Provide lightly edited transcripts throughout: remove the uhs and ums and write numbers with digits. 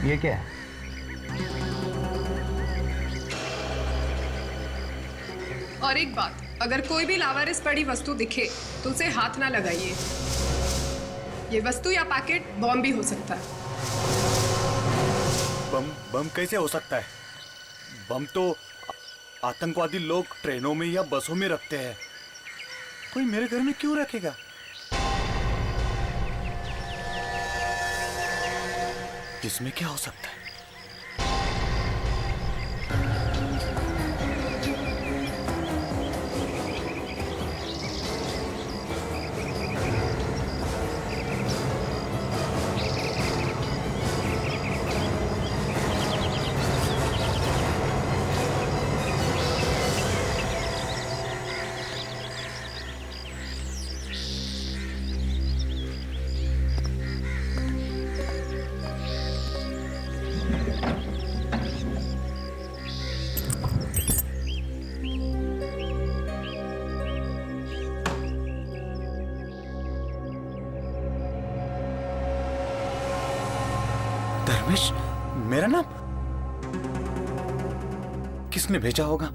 ये क्या है? और एक बात, अगर कोई भी लावारिस पड़ी वस्तु दिखे तो उसे हाथ ना लगाइए। ये वस्तु या पैकेट बॉम्ब भी हो सकता है। बम कैसे हो सकता है? बम तो आतंकवादी लोग ट्रेनों में या बसों में रखते हैं। कोई मेरे घर में क्यों रखेगा? इसमें क्या हो सकता है? धर्मेश, मेरा नाम किसने भेजा होगा?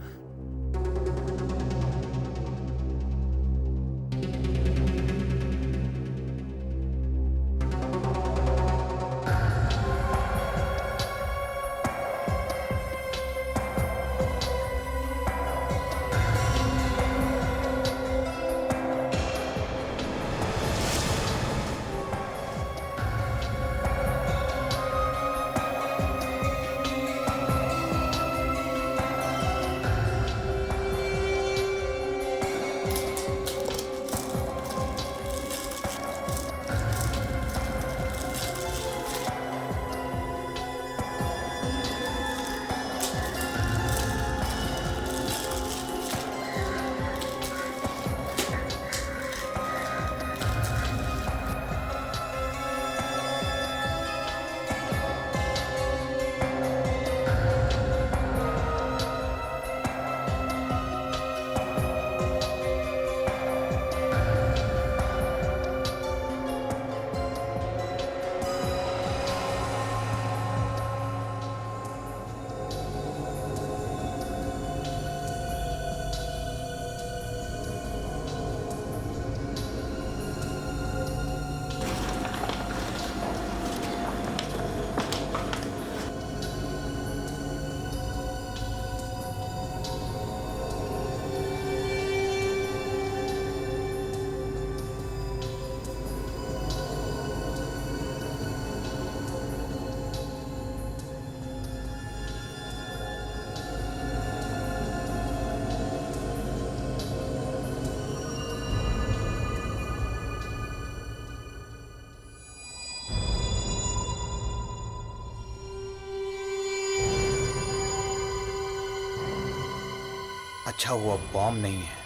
अच्छा हुआ बॉम्ब नहीं है।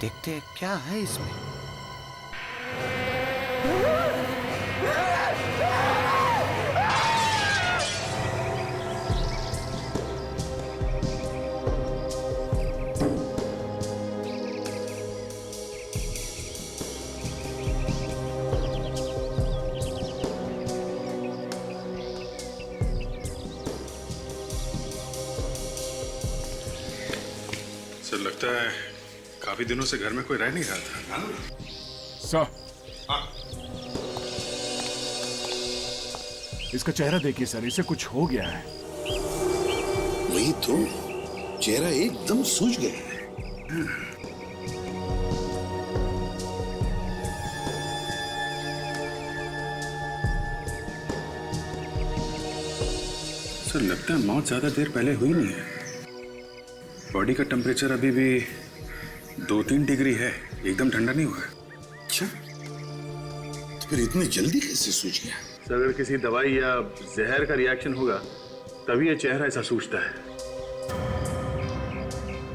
देखते हैं क्या है इसमें। सर लगता है काफी दिनों से घर में कोई रह नहीं रहा था। सर, इसका चेहरा देखिए सर, इसे कुछ हो गया है। वही तो, चेहरा एकदम सूज गया है। सर लगता है मौत ज्यादा देर पहले हुई नहीं है। बॉडी का टेम्परेचर अभी भी 2-3 डिग्री है, एकदम ठंडा नहीं हुआ है। अच्छा, तो फिर इतनी जल्दी कैसे सूझ गया? सर अगर किसी दवाई या जहर का रिएक्शन होगा तभी ये चेहरा ऐसा सूझता है।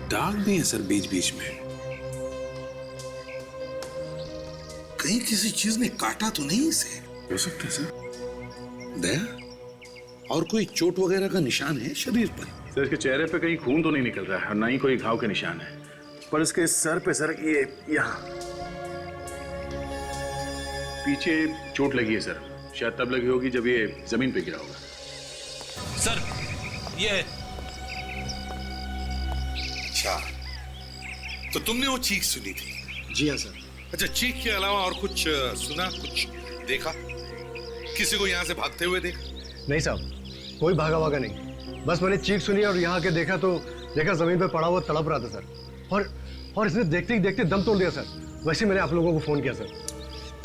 दाग भी है सर बीच बीच में। कहीं किसी चीज ने काटा तो नहीं इसे? हो सकता है सर। दया, और कोई चोट वगैरह का निशान है शरीर पर? सर इसके चेहरे पे कहीं खून तो नहीं निकल रहा है और ना ही कोई घाव के निशान है, पर इसके सर पे सर ये यहाँ पीछे चोट लगी है सर, शायद तब लगी होगी जब ये जमीन पे गिरा होगा। सर ये अच्छा, तो तुमने वो चीख सुनी थी? जी हाँ सर। अच्छा, चीख के अलावा और कुछ सुना, कुछ देखा? किसी को यहाँ से भागते हुए देखा? नहीं साहब, कोई भागा भागा नहीं। बस मैंने चीख सुनी और यहाँ के देखा तो देखा जमीन पर पड़ा हुआ तड़प रहा था सर। और इसने देखते ही देखते दम तोड़ दिया सर। वैसे मैंने आप लोगों को फोन किया सर।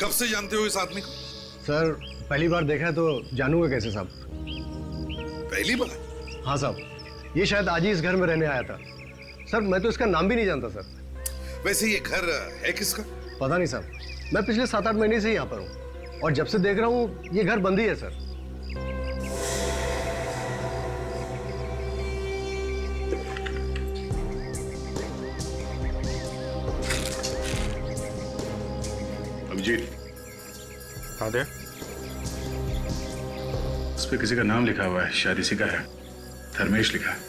कब से जानते हो इस आदमी को? सर पहली बार देखा है तो जानूंगा कैसे साहब? पहली बार? हाँ साहब, ये शायद आज ही इस घर में रहने आया था सर। मैं तो इसका नाम भी नहीं जानता सर। वैसे ये घर है किसका? पता नहीं साहब, मैं पिछले 7-8 महीने से यहाँ पर हूँ और जब से देख रहा हूँ ये घर बंद ही है सर। अभिजीत, हाँ दे। उस पे किसी का नाम लिखा हुआ है, शायद इसी का है। धर्मेश लिखा है।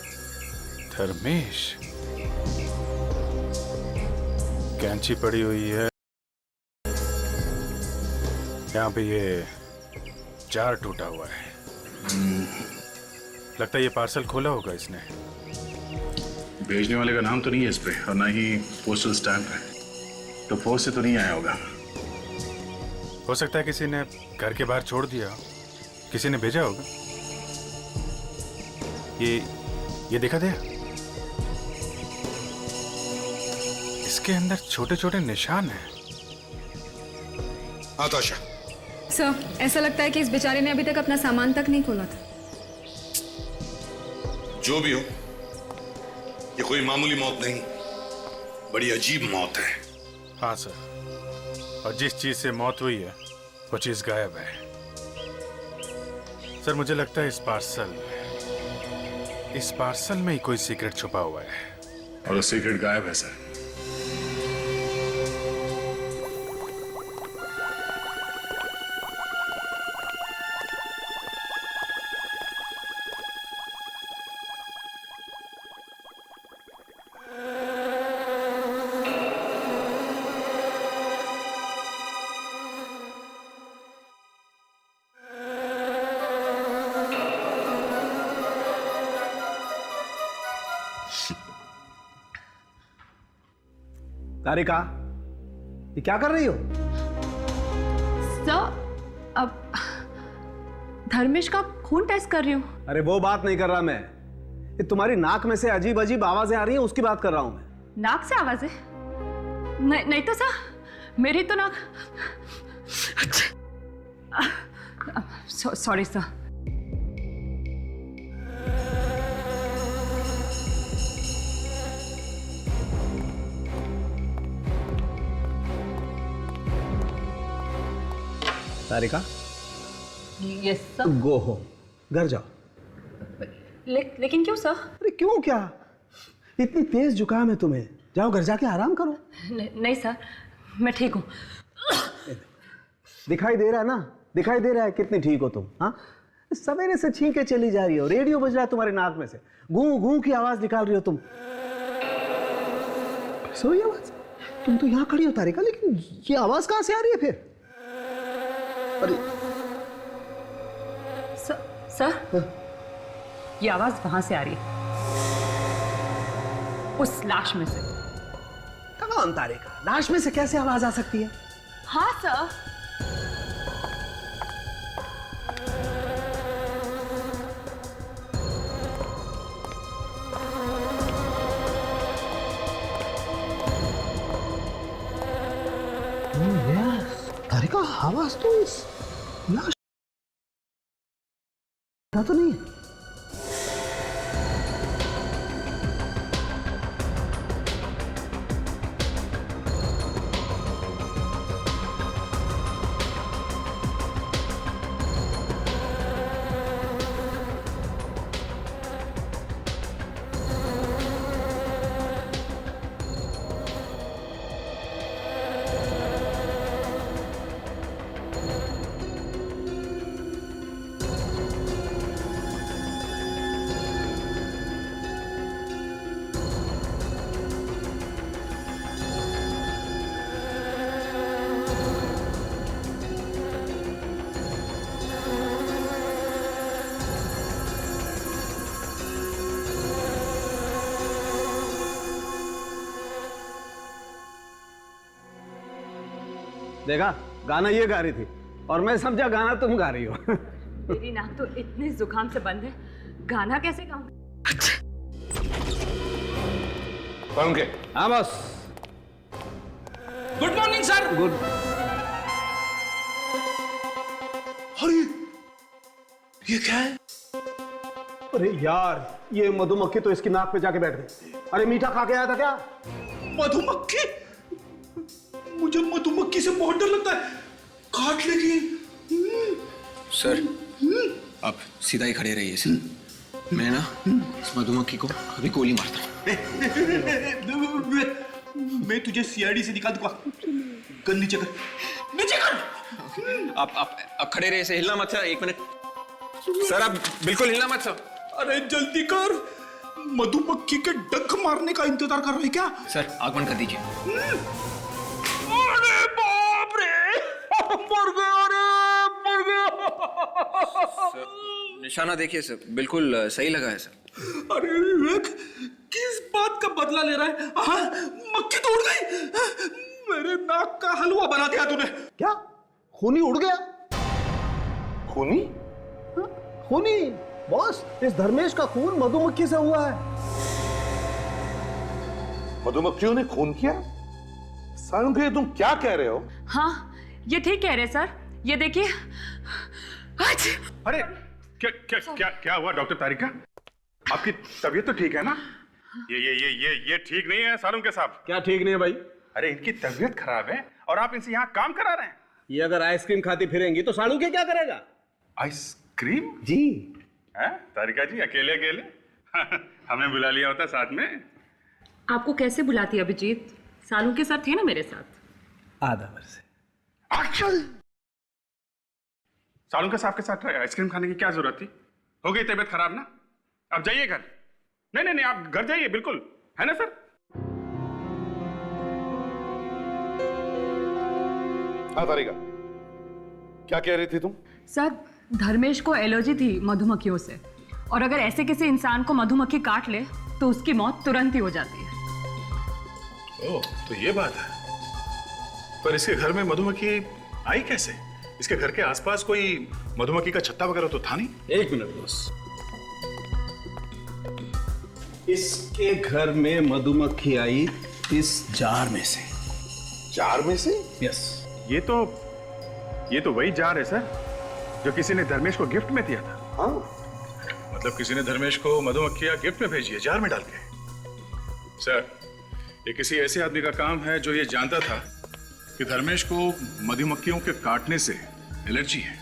धर्मेश? कैंची पड़ी हुई है यहाँ पे, ये जार टूटा हुआ है। लगता है ये पार्सल खोला होगा इसने। भेजने वाले का नाम तो नहीं है इस पे और ना ही पोस्टल स्टैंप है, तो पोस्ट से तो नहीं आया होगा। हो सकता है किसी ने घर के बाहर छोड़ दिया, किसी ने भेजा होगा। ये देखा दे, इसके अंदर छोटे छोटे निशान हैं। आताशा, सर, ऐसा लगता है कि इस बेचारे ने अभी तक अपना सामान तक नहीं खोला था। जो भी हो, ये कोई मामूली मौत नहीं, बड़ी अजीब मौत है। हाँ सर, और जिस चीज से मौत हुई है वो चीज गायब है। सर मुझे लगता है इस पार्सल में ही कोई सीक्रेट छुपा हुआ है। और वो सीक्रेट गायब है सर। तारिका, ये क्या कर रही हो? सर, अब धर्मेश का खून टेस्ट कर रही हूँ। अरे वो बात नहीं कर रहा मैं, ये तुम्हारी नाक में से अजीब अजीब आवाजें आ रही हैं, उसकी बात कर रहा हूं मैं। नाक से आवाजें? नहीं तो सर, मेरी तो नाक। Sorry sir. Tarika, yes sir. Go home, घर जाओ। लेकिन क्यों सर? अरे क्यों क्या? इतनी तेज जुकाम है तुम्हें, जाओ घर जाके आराम करो। नहीं सर, मैं ठीक हूँ। दिखाई दे रहा है ना, दिखाई दे रहा है कितनी ठीक हो तुम। हाँ, सवेरे से छींके चली जा रही हो, रेडियो बज रहा है तुम्हारे नाक में से, गूं गूं की आवाज निकाल रही हो तुम। सो ये आवाज, तुम तो यहाँ खड़ी हो तारिका, लेकिन ये आवाज कहाँ से आ रही है फिर? अरे सर, ये आवाज वहां से आ रही है, उस लाश में से। कौन तारिका? लाश में से कैसे आवाज आ सकती है? हाँ सर। तारिका, आवाज तो इस लाश तो नहीं है। देखा, गाना ये गा रही थी और मैं समझा गाना तुम गा रही हो। मेरी नाक तो इतने जुकाम से बंद है, गाना कैसे गाऊं? के हाँ बस। Good morning sir. गुड। अरे ये क्या है? अरे यार, ये मधुमक्खी तो इसकी नाक पे जाके बैठ गई। अरे मीठा खा के आया था क्या? मधुमक्खी? मुझे मधुमक्खी से बहुत डर लगता है, काट लेगी। सर आप सीधा ही खड़े रहिए सर, मैं ना इस मधुमक्खी को अभी गोली मारता हूँ। मैं तुझे सीआईडी से निकाल दूंगा। गन नीचे कर, नीचे कर। आप खड़े रहिए, से हिलना मत सर। 1 मिनट सर, आप बिल्कुल हिलना मत सर। अरे जल्दी कर, मधुमक्खी के डंक मारने का इंतजार कर रहे क्या? सर आग बंद कर दीजिए। अरे बाप रे, मर गया रे, मर गया। निशाना देखिए सर, बिल्कुल सही लगा है सर। अरे विवेक, किस बात का बदला ले रहा है? हाँ, मक्खी तो उड़ गई। मेरे नाक का हलवा बना दिया तूने। क्या? खूनी उड़ गया? खूनी? खूनी बॉस, इस धर्मेश का खून मधुमक्खी से हुआ है। मधुमक्खियों ने खून किया? सारंगी, तुम क्या कह रहे हो? हाँ, ये ठीक कह रहे सर। ये देखिए। अरे क्या क्या क्या क्या हुआ डॉक्टर तारिका? आपकी तबीयत तो ठीक है ना? ये ठीक नहीं है सारुंके साहब। क्या ठीक नहीं है भाई? अरे इनकी तबीयत खराब है और आप इनसे यहाँ काम करा रहे हैं। ये अगर आइसक्रीम खाती फिरेंगी तो सालू के क्या करेगा? आइसक्रीम? जी। हैं तारिका जी, अकेले अकेले हमें बुला लिया होता साथ में। आपको कैसे बुलाती अभिजीत? सालू के साथ थे ना मेरे साथ। आधा वर्ष। सारुंके साहब के साथ आइसक्रीम खाने की क्या जरूरत थी? हो गई तबीयत खराब ना, अब जाइए घर। नहीं, आप घर जाइए बिल्कुल, है ना सर? हाँ तारिका, क्या कह रही थी तुम? सर, धर्मेश को एलर्जी थी मधुमक्खियों से, और अगर ऐसे किसी इंसान को मधुमक्खी काट ले तो उसकी मौत तुरंत ही हो जाती है। ओह, तो ये बात है। पर इसके घर में मधुमक्खी आई कैसे? इसके घर के आसपास कोई मधुमक्खी का छत्ता वगैरह तो था नहीं। 1 मिनट बस। इसके घर में मधुमक्खी आई इस जार में से। जार में से? यस। ये तो वही जार है सर जो किसी ने धर्मेश को गिफ्ट में दिया था। हाँ, मतलब किसी ने धर्मेश को मधुमक्खियां गिफ्ट में भेजी है, जार में डाल के। सर, ये किसी ऐसे आदमी का काम है जो ये जानता था कि धर्मेश को मधुमक्खियों के काटने से एलर्जी है।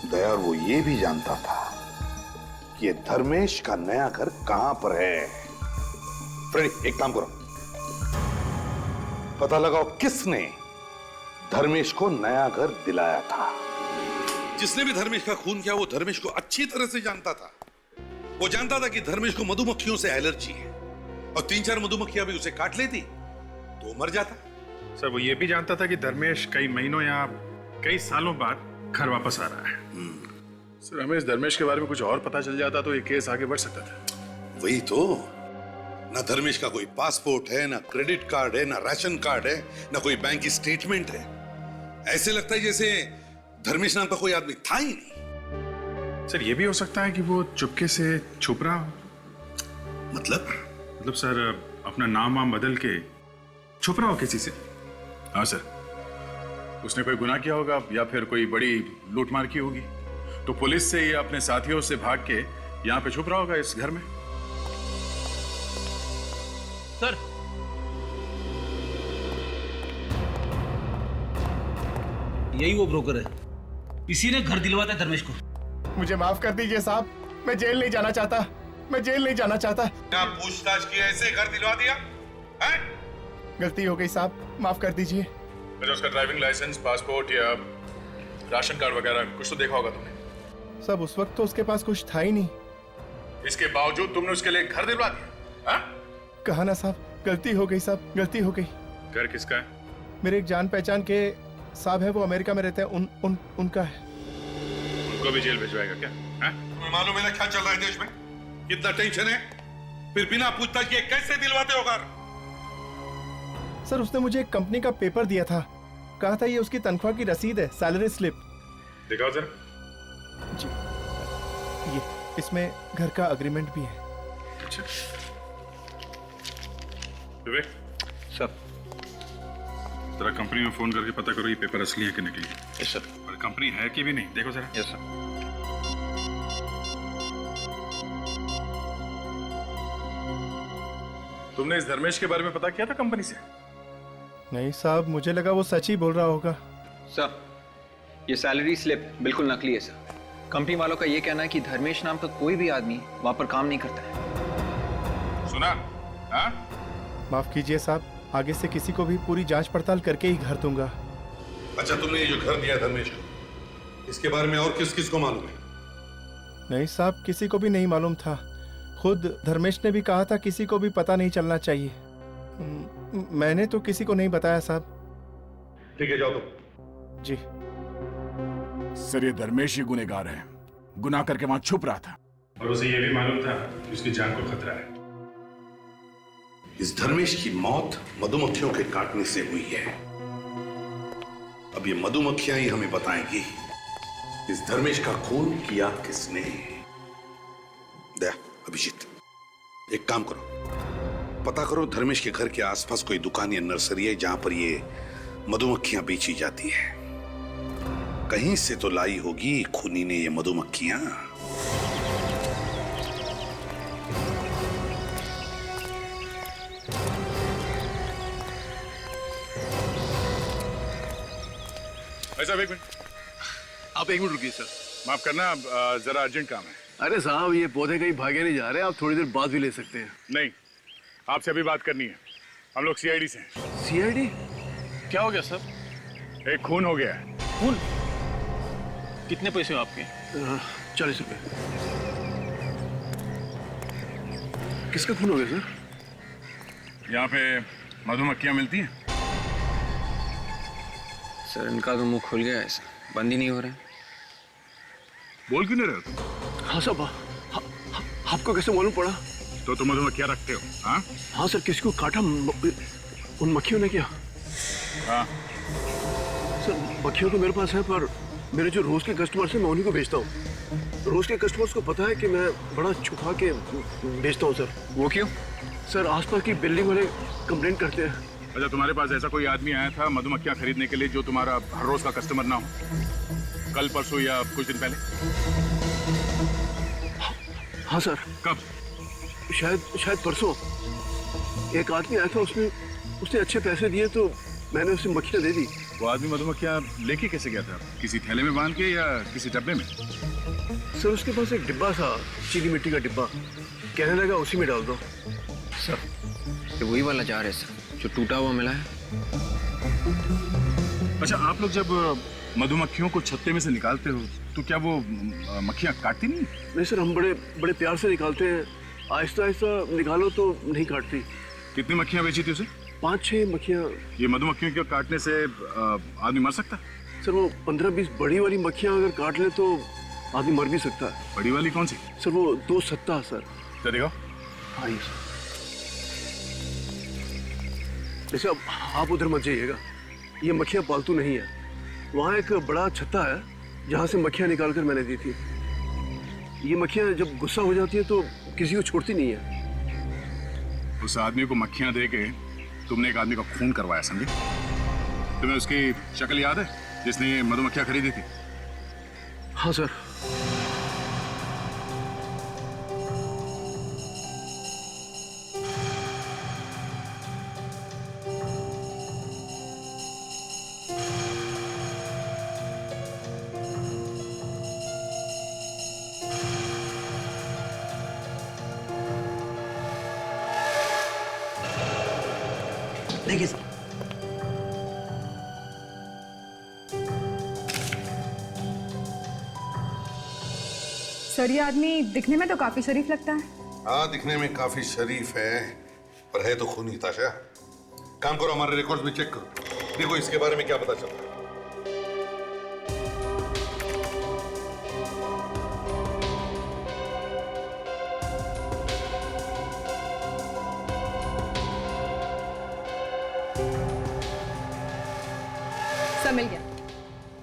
दया, वो ये भी जानता था कि ये धर्मेश का नया घर कहां पर है। फ्रेंड, एक काम करो, पता लगाओ किसने धर्मेश को नया घर दिलाया था। जिसने भी धर्मेश का खून किया वो धर्मेश को अच्छी तरह से जानता था। वो जानता था कि धर्मेश को मधुमक्खियों से एलर्जी है और 3-4 मधुमक्खियां भी उसे काट लेती तो मर जाता। सर, वो ये भी जानता था कि धर्मेश कई महीनों या कई सालों बाद घर वापस आ रहा है। सर, हमें इस धर्मेश के बारे में कुछ और पता चल जाता तो ये केस आगे बढ़ सकता था। वही तो, ना धर्मेश का कोई पासपोर्ट है, ना क्रेडिट कार्ड है, ना राशन कार्ड है, ना कोई बैंक की स्टेटमेंट है। ऐसे लगता है जैसे धर्मेश नाम का कोई आदमी था ही नहीं। सर, ये भी हो सकता है कि वो चुपके से छुप रहा हो। मतलब सर, अपना नाम वाम बदल के छुप रहा हो किसी से। हाँ सर, उसने कोई गुनाह किया होगा या फिर कोई बड़ी लूटमार की होगी, तो पुलिस से या अपने साथियों से भाग के यहाँ पे छुप रहा होगा इस घर में। सर, यही वो ब्रोकर है, इसी ने घर दिलवाता है धर्मेश को। मुझे माफ कर दीजिए साहब, मैं जेल नहीं जाना चाहता, मैं जेल नहीं जाना चाहता। क्या पूछताछ की ऐसे घर दिलवा दिया है? गलती हो गई साहब, माफ कर दीजिए। अच्छा, उसका ड्राइविंग लाइसेंस, पासपोर्ट या राशन कार्ड वगैरह कुछ तो देखा होगा तुमने। सब उस वक्त तो उसके पास कुछ था ही नहीं। इसके बावजूद तुमने उसके लिए घर दिलवा दिया? हाँ? कहा ना साहब, गलती हो गई साहब, गलती हो गई। घर किसका है? मेरे एक जान पहचान के साहब है, वो अमेरिका में रहते हैं, उनका है। उनको भी जेल भिजवाएगा क्या? तुम्हें मालूम है ना क्या चल रहा है देश में? कितना टेंशन है, फिर बिना पूछताछ किए कैसे दिलवाते हो घर? सर, उसने मुझे एक कंपनी का पेपर दिया था, कहा था ये उसकी तनख्वाह की रसीद है, सैलरी स्लिप। दिखाओ जरा। जी, ये इसमें घर का अग्रीमेंट भी है। अच्छा विवेक सर। जरा कंपनी में फोन करके पता करो ये पेपर असली है कि नकली है। Yes sir. और कंपनी है कि भी नहीं, देखो जरा। Yes sir. तुमने इस धर्मेश के बारे में पता किया था कंपनी से? नहीं साहब, मुझे लगा वो सच ही बोल रहा होगा। सर ये सैलरी स्लिप बिल्कुल नकली है सर। कंपनी वालों का ये कहना है कि धर्मेश नाम का कोई भी आदमी वहां पर काम नहीं करता है। सुना? हाँ? माफ कीजिए साहब, आगे से किसी को भी पूरी जांच पड़ताल करके ही घर दूंगा। अच्छा, तुमने ये जो घर दिया धर्मेश को, इसके बारे में और किस किस को मालूम है? नहीं साहब, किसी को भी नहीं मालूम था। खुद धर्मेश ने भी कहा था किसी को भी पता नहीं चलना चाहिए। मैंने तो किसी को नहीं बताया साहब। ठीक है, जाओ तुम। जी सर, ये धर्मेश ही गुनहगार है, गुनाह करके वहां छुप रहा था और उसे यह भी मालूम था कि उसकी जान को खतरा है। इस धर्मेश की मौत मधुमक्खियों के काटने से हुई है। अब ये मधुमक्खियां ही हमें बताएंगी इस धर्मेश का खून किया किसने। दया, अभिजीत, एक काम करो, पता करो धर्मेश के घर के आसपास कोई दुकान या नर्सरी है जहां पर ये मधुमक्खियां बेची जाती है। कहीं से तो लाई होगी खूनी ने ये मधुमक्खियां। ऐसा एक मिनट, आप एक मिनट रुकिए सर। माफ करना, जरा अर्जेंट काम है। अरे साहब, ये पौधे कहीं भागे नहीं जा रहे, आप थोड़ी देर बाद भी ले सकते हैं। नहीं, आपसे अभी बात करनी है। हम लोग सीआईडी से हैं। सीआईडी? क्या हो गया सर? एक खून हो गया है। खून? कितने पैसे हो आपके? 40 रुपए। किसका खून हो गया सर? यहाँ पे मधुमक्खियां मिलती हैं? सर इनका तो मुंह खुल गया है सर, बंद ही नहीं हो रहा है। बोल क्यों नहीं रहे हो तुम? हाँ साहब, आपको कैसे मालूम पड़ा? तो तुम मधुमक्खियां रखते हो? हाँ हाँ सर, किसी को काटा उन मक्खियों ने क्या? हाँ सर मक्खियों तो मेरे पास है, पर मेरे जो रोज के कस्टमर्स हैं मैं उन्हीं को बेचता हूँ। रोज के कस्टमर्स को पता है कि मैं बड़ा छुपा के बेचता हूँ सर। वो क्यों? सर आसपास की बिल्डिंग वाले कंप्लेंट करते हैं। अच्छा, तुम्हारे पास ऐसा कोई आदमी आया था मधुमक्खियां खरीदने के लिए जो तुम्हारा हर रोज का कस्टमर ना हो? कल, परसों या कुछ दिन पहले? हाँ सर। कब? शायद परसों एक आदमी आया था, उसने अच्छे पैसे दिए तो मैंने उसे मक्खियाँ दे दी। वो आदमी मधुमक्खियां लेके कैसे गया था? किसी थैले में बांध के या किसी डब्बे में? सर उसके पास एक डिब्बा था, चीनी मिट्टी का डिब्बा, कहने लगा उसी में डाल दो। सर ये वही वाला जार है सर जो टूटा हुआ मिला है। अच्छा, आप लोग जब मधुमक्खियों को छत्ते में से निकालते हो तो क्या वो मक्खियां काटती नहीं? नहीं सर, हम बड़े प्यार से निकालते हैं। आहिस्ता आहिस्ता निकालो तो नहीं काटती। कितनी मक्खियां बेची थी उसे? 5-6 मक्खियाँ। ये मधुमक्खियों के काटने से आदमी मर सकता है? सर वो 15-20 बड़ी वाली मक्खियाँ अगर काट ले तो आदमी मर भी सकता है। बड़ी वाली कौन सी? सर वो 2 सत्ता सर। तो देखो। हाँ ये सर। जैसे अब आप उधर मत जाइएगा, ये मक्खियाँ पालतू नहीं है। वहाँ एक बड़ा छत्ता है जहाँ से मक्खियाँ निकाल कर मैंने दी थी। ये मक्खियाँ जब गुस्सा हो जाती है तो किसी को छोड़ती नहीं है। उस आदमी को मक्खियां दे के तुमने एक आदमी का खून करवाया, समझे? तुम्हें उसकी शक्ल याद है जिसने मधुमक्खियां खरीदी थी? हाँ सर। देखिए सर, सर ये आदमी दिखने में तो काफी शरीफ लगता है। हाँ, दिखने में काफी शरीफ है, पर है तो खूनी। ताशा, काम करो, हमारे रिकॉर्ड्स में चेक करो, देखो इसके बारे में क्या पता चलता है। मिल गया।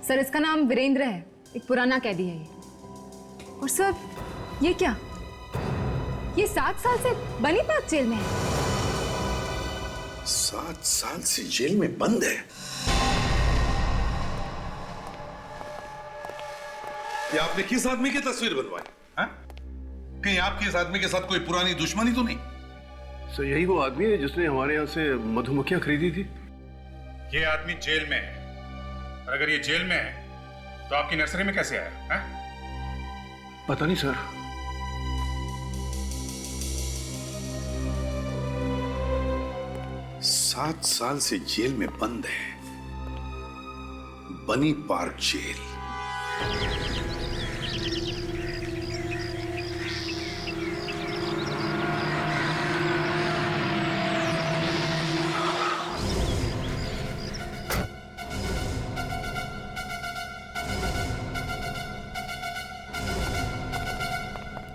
सर इसका नाम वीरेंद्र है, एक पुराना कैदी है ये। और सर ये क्या, ये 7 साल से बनी पार्क जेल में है। 7 साल से जेल में बंद है? ये आपने किस आदमी की तस्वीर बनवाई? कहीं आपके इस आदमी के साथ कोई पुरानी दुश्मनी तो नहीं? सर यही वो आदमी है जिसने हमारे यहाँ से मधुमक्खियां खरीदी थी। ये आदमी जेल में है, और अगर ये जेल में है तो आपकी नर्सरी में कैसे आया है? पता नहीं सर। सात साल से जेल में बंद है, बनी पार्क जेल।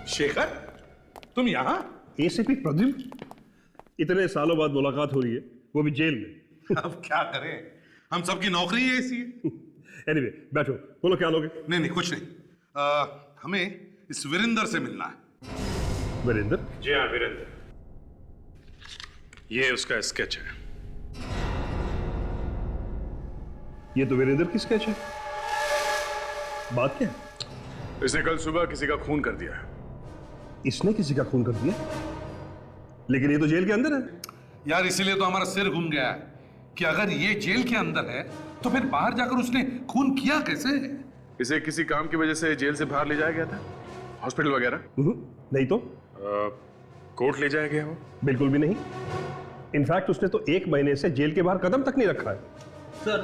शेखर, तुम यहां? एसीपी प्रद्युम्न, इतने सालों बाद मुलाकात हो रही है, वो भी जेल में। अब क्या करें, हम सबकी नौकरी ही ऐसी है। एनीवे, बैठो, बोलो क्या लोगे? नहीं कुछ नहीं। हमें इस वीरेंद्र से मिलना है। वीरेंद्र? जी हाँ, वीरेंद्र। ये उसका स्केच है। ये तो वीरेंद्र की स्केच है। बात क्या है? इसने कल सुबह किसी का खून कर दिया। इसने किसी का खून कर दिया? लेकिन ये तो जेल के अंदर है। यार इसीलिए तो हमारा सिर घूम गया है कि अगर ये जेल के अंदर है तो फिर बाहर जाकर उसने खून किया कैसे? इसे किसी काम की वजह से जेल से बाहर ले जाया गया था, हॉस्पिटल वगैरह? नहीं तो कोर्ट ले जाया गया वो? बिल्कुल भी नहीं। इनफैक्ट उसने तो 1 महीने से जेल के बाहर कदम तक नहीं रखा है। सर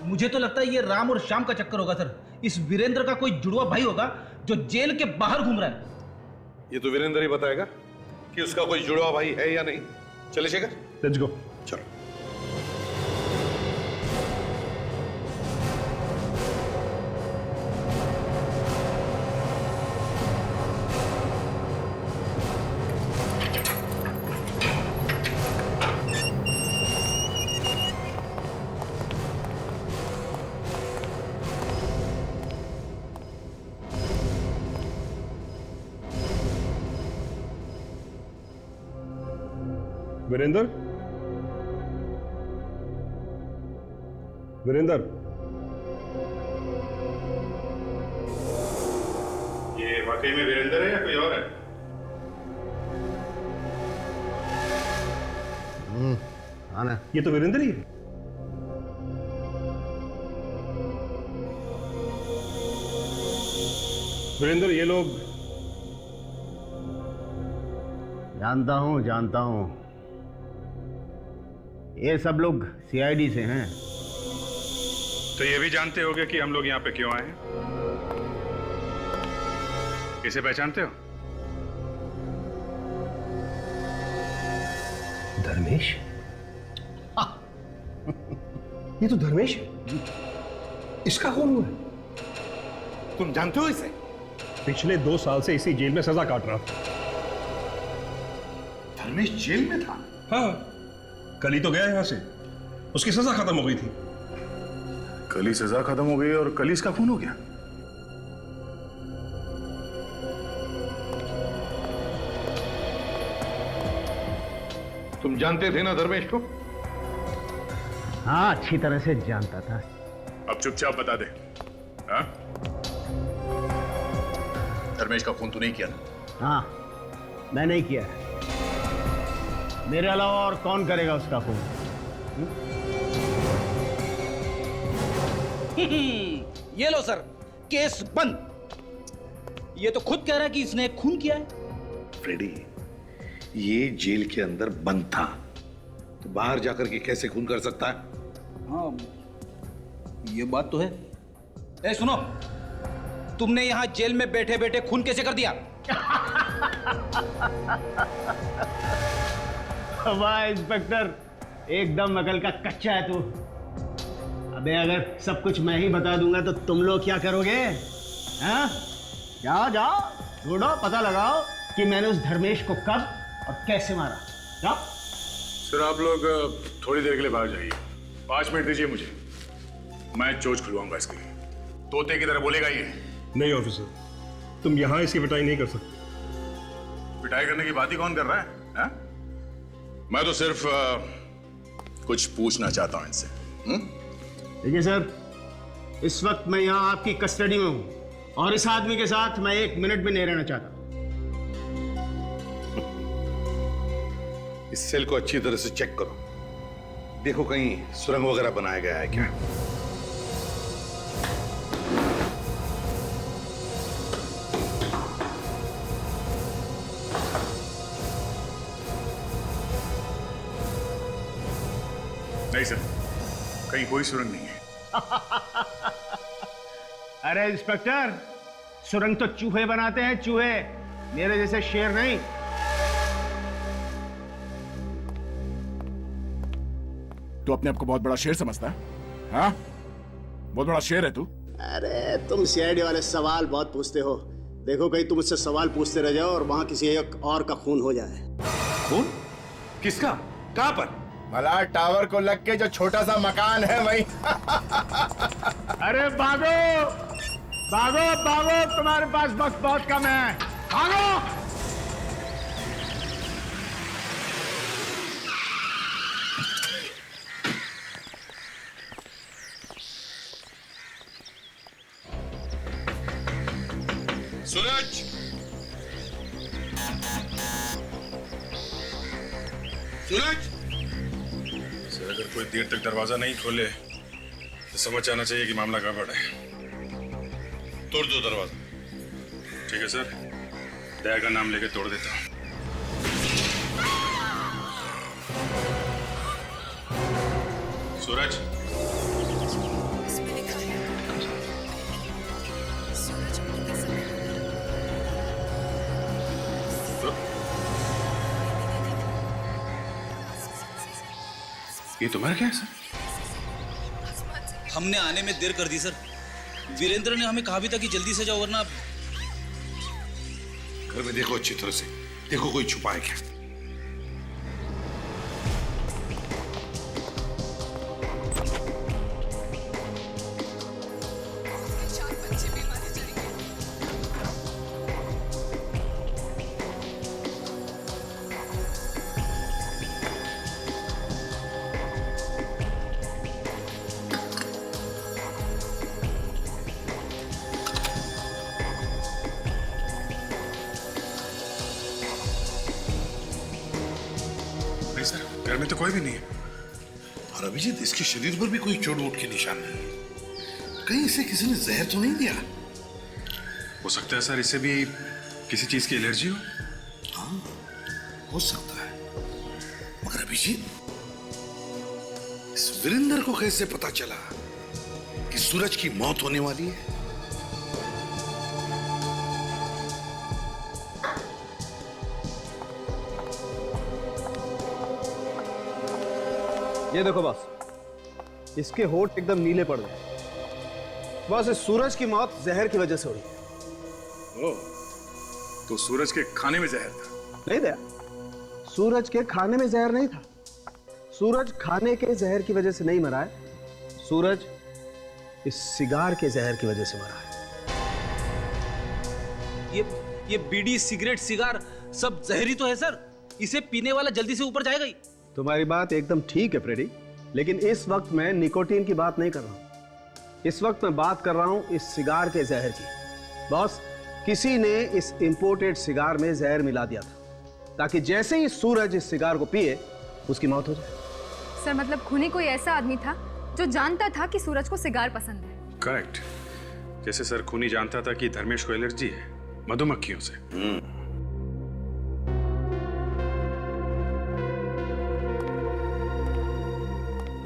मुझे तो लगता है ये राम और श्याम का चक्कर होगा सर। इस वीरेंद्र का कोई जुड़वा भाई होगा जो जेल के बाहर घूम रहा है। ये तो वीरेंद्र ही बताएगा कि उसका कोई जुड़वा भाई है या नहीं। चले शेखर, लेट्स गो। चलो। वीरेंद्र? वीरेंद्र? ये वाकई में वीरेंद्र है या कोई और है? आना। ये तो वीरेंद्र ही है। वीरेंद्र, ये लोग? जानता हूं। ये सब लोग सीआईडी से हैं। तो ये भी जानते होगे कि हम लोग यहाँ पे क्यों आए हैं? इसे पहचानते हो? धर्मेश? ये तो धर्मेश है। इसका कौन हुआ है? तुम जानते हो इसे? पिछले 2 साल से इसी जेल में सजा काट रहा था। धर्मेश जेल में था? हाँ, कल ही तो गया यहां से। उसकी सजा खत्म हो गई थी। कल ही सजा खत्म हो गई और कल ही इसका खून हो गया? तुम जानते थे ना धर्मेश को? हाँ, अच्छी तरह से जानता था। अब चुपचाप बता दे। हाँ? धर्मेश का खून तू नहीं किया ना? हाँ, मैं नहीं किया। मेरे अलावा और कौन करेगा उसका खून? ये लो सर, केस बंद। ये तो खुद कह रहा है कि इसने खून किया है। फ्रेडी, ये जेल के अंदर बंद था, तो बाहर जाकर के कैसे खून कर सकता है? हाँ, ये बात तो है। ए सुनो, तुमने यहां जेल में बैठे बैठे खून कैसे कर दिया? वाह इंस्पेक्टर, एकदम अकल का कच्चा है तू। अबे अगर सब कुछ मैं ही बता दूंगा तो तुम लोग क्या करोगे? हाँ? जाओ ढूंढो, पता लगाओ कि मैंने उस धर्मेश को कब और कैसे मारा। जाओ। सर आप लोग थोड़ी देर के लिए बाहर जाइए, 5 मिनट दीजिए मुझे। मैं चोच खुलवाऊंगा इसकी। तोते की तरह बोलेगा ये। नहीं ऑफिसर, तुम यहाँ इसकी पिटाई नहीं कर सकते। पिटाई करने की बात ही कौन कर रहा है? मैं तो सिर्फ कुछ पूछना चाहता हूं इनसे। देखिए सर, इस वक्त मैं यहाँ आपकी कस्टडी में हूँ और इस आदमी के साथ मैं 1 मिनट भी नहीं रहना चाहता। इस सेल को अच्छी तरह से चेक करो, देखो कहीं सुरंग वगैरह बनाया गया है क्या। नहीं सर, कहीं कोई सुरंग नहीं है। अरे इंस्पेक्टर, सुरंग तो चूहे बनाते हैं, चूहे, मेरे जैसे शेर नहीं। तू अपने आप को बहुत बड़ा शेर समझता है? हाँ, बहुत बड़ा शेर है तू। अरे तुम सीआईडी वाले सवाल बहुत पूछते हो। देखो कहीं तुम मुझसे सवाल पूछते रह जाओ और वहां किसी एक और का खून हो जाए। खून? किसका? कहां पर? मलार टावर को लग के जो छोटा सा मकान है वही। अरे भागो भागो भागो, तुम्हारे पास वक्त बहुत कम है, भागो। सूरज, सूरज। सर अगर कोई देर तक दरवाजा नहीं खोले तो समझ जाना चाहिए कि मामला गड़बड़ है। तोड़ दो दरवाजा। ठीक है सर, दया का नाम लेके तोड़ देता हूँ। सूरज, ये तुम्हारा क्या है सर? हमने आने में देर कर दी सर। वीरेंद्र ने हमें कहा भी था कि जल्दी से जाओ वरना। घर में देखो अच्छी तरह से, देखो कोई छुपा है क्या। घर में तो कोई भी नहीं है। और अभिजीत, इसके शरीर पर भी कोई चोट वोट के निशान नहीं है। कहीं इसे किसी ने जहर तो नहीं दिया? हो सकता है सर इसे भी किसी चीज की एलर्जी हो। हाँ, हो सकता है। मगर अभिजीत, इस वीरेंद्र को कैसे पता चला कि सूरज की मौत होने वाली है? ये देखो बॉस, इसके होंठ एकदम नीले पड़ गए। बॉस, इस सूरज की मौत जहर की वजह से हुई है। ओह, तो सूरज के खाने में जहर था? नहीं दया, सूरज के खाने में जहर नहीं था। सूरज खाने के जहर की वजह से नहीं मरा है, सूरज इस सिगार के जहर की वजह से मरा है। ये बीड़ी, सिगरेट, सिगार सब जहरी तो है सर। इसे पीने वाला जल्दी से ऊपर जाएगा ही। तुम्हारी बात एकदम ठीक है फ्रेडी, लेकिन इस वक्त मैं निकोटीन की बात नहीं कर रहा हूं। इस वक्त मैं बात कर रहा हूं इस सिगार के जहर की। बॉस, किसी ने इस इंपोर्टेड सिगार में जहर मिला दिया था ताकि जैसे ही सूरज इस सिगार को पिए उसकी मौत हो जाए। सर मतलब खूनी कोई ऐसा आदमी था जो जानता था कि सूरज को सिगार पसंद है। करेक्ट। जैसे सर खूनी जानता था कि धर्मेश को एलर्जी है मधुमक्खियों से।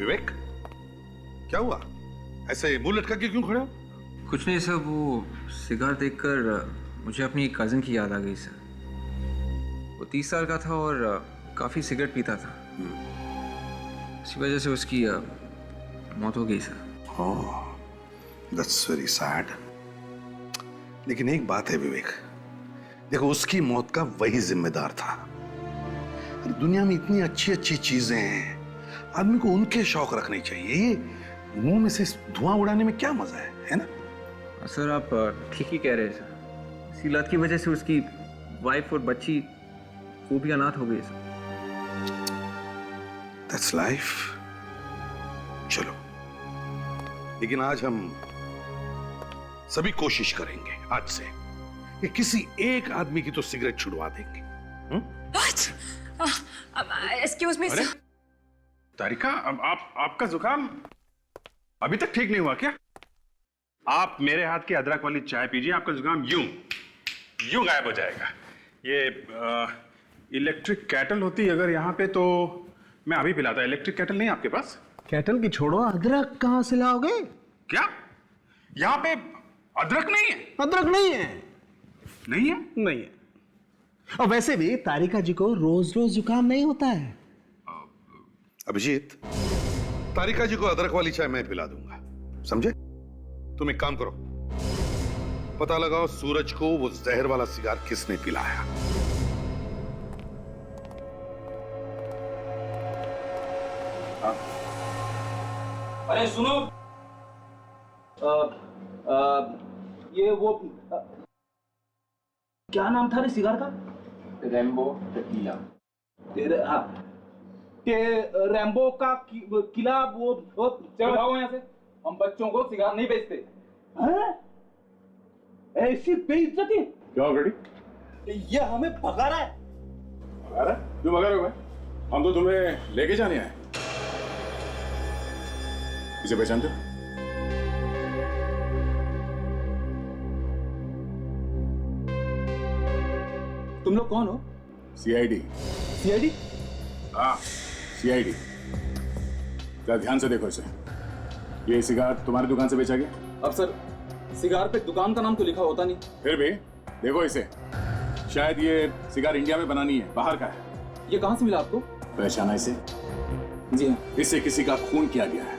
विवेक, क्या हुआ? ऐसे मुंह लटका के क्यों खड़े हो? कुछ नहीं सर, वो सिगार देखकर मुझे अपनी कजिन की याद आ गई सर। वो 30 साल का था और काफी सिगरेट पीता था। इसी वजह से उसकी मौत हो गई sir. Oh, that's very sad. लेकिन एक बात है विवेक, देखो उसकी मौत का वही जिम्मेदार था। दुनिया में इतनी अच्छी अच्छी चीजें हैं, आदमी को उनके शौक रखने चाहिए। मुंह में से धुआं उड़ाने में क्या मजा है ना? सर आप ठीक ही कह रहे हैं सर। इसी लत की वजह से उसकी वाइफ और बच्ची वो भी अनाथ हो गई सर। That's life. चलो, लेकिन आज हम सभी कोशिश करेंगे आज से कि किसी एक आदमी की तो सिगरेट छुड़वा देंगे। Excuse me sir. तारिका, आपका जुकाम अभी तक ठीक नहीं हुआ क्या? आप मेरे हाथ की अदरक वाली चाय पीजिए, आपका जुकाम यूं गायब हो जाएगा। ये इलेक्ट्रिक कैटल होती अगर यहाँ पे तो मैं अभी पिलाता। इलेक्ट्रिक कैटल नहीं आपके पास? कैटल की छोड़ो, अदरक कहाँ से लाओगे? क्या यहाँ पे अदरक नहीं है? अदरक नहीं है। नहीं है? नहीं है। और वैसे भी तारिका जी को रोज रोज जुकाम नहीं होता है। अभिजीत, तारिका जी को अदरक वाली चाय मैं पिला दूंगा, समझे? तुम एक काम करो, पता लगाओ सूरज को वो जहर वाला सिगार किसने पिलाया। अरे सुनो, ये वो क्या नाम था रे सिगार का? रैम्बो टीला। हाँ, के रैम्बो का किला वो चलो भागो यहाँ से। हम बच्चों को सिगार नहीं बेचते। हैं? ऐसी बेइज्जती? क्या ऑलरेडी? ये हमें भगा रहा है। भगा रहा है? क्यों भगा रहे हो भाई? हम तो तुम्हें लेके जाने आए। इसे पहचानते हो? तुम लोग कौन हो? सीआईडी। सीआईडी? हाँ, सीआईडी। क्या ध्यान से देखो इसे। ये सिगार तुम्हारी दुकान से बेचा गया? अब सर, सिगार पे दुकान का नाम तो लिखा होता नहीं। फिर भी देखो इसे, शायद ये सिगार इंडिया में बनानी है, बाहर का है। ये कहाँ से मिला आपको? पहचाना इसे? जी हाँ। इससे किसी का खून किया गया है।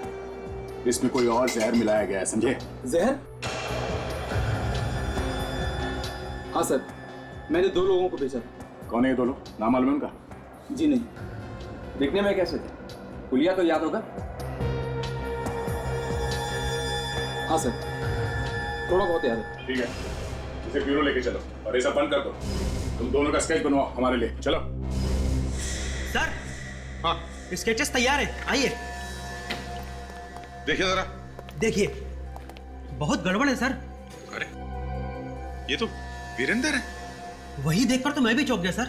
इसमें कोई और जहर मिलाया गया है, समझे? जहर? हाँ सर, मैंने 2 लोगों को बेचा। कौन है ये 2 लोग? नाम मालूम है उनका? जी नहीं। दिखने में कैसे थे? पुलिया तो याद होगा? हाँ सर, थोड़ा बहुत याद है। ठीक है, इसे ब्यूरो लेके चलो और ये सब बंद कर दो। तुम दोनों का स्केच बनवाओ हमारे लिए, चलो। सर, हाँ, स्केचेस तैयार है, आइए। देखिए जरा। देखिए, बहुत गड़बड़ है सर। अरे, ये तो वीरेंद्र है। वही देखकर तो मैं भी चौंक गया सर।